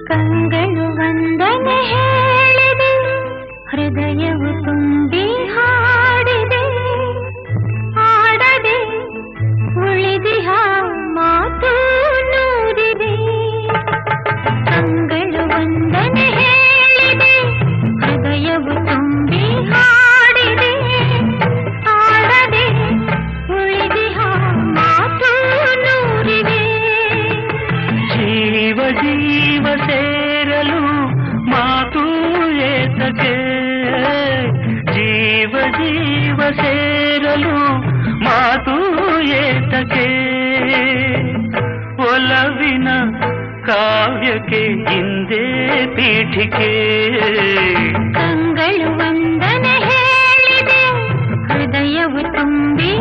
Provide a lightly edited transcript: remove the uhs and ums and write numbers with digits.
ಕಂಗಳು ವಂದನೆ ಹೇಳಿದೆ, ಹೃದಯವು ತುಂಬಿ ಹಾಡಿದೆ, ಆಡದೆ ಉಳಿದಿಹ ಮಾತು ನೂರಿದೆ. ಕಂಗಳು ವಂದನೆ ಹೇಳಿದೆ, ಹೃದಯವು ತುಂಬಿ ಹಾಡಿದೆ, ಆಡದೆ ಉಳಿದಿಹ ಮಾತು ನೂರಿದೆ. ಜೀವ ಜೀವ ಸೇರಲು ಮಾತು ಏತಕ್ಕೆ, ಜೀವ ಜೀವ ಸೇರಲು ಮಾತು ಏತಕ್ಕೆ, ಒಲವಿನ ಕಾವ್ಯಕ್ಕೆ ಹಿಂದೆ ಪೀಠಿಕೆ. ಕಂಗಳು ವಂದನೆ ಹೇಳಿದೆ, ಹೃದಯವು ತುಂಬಿ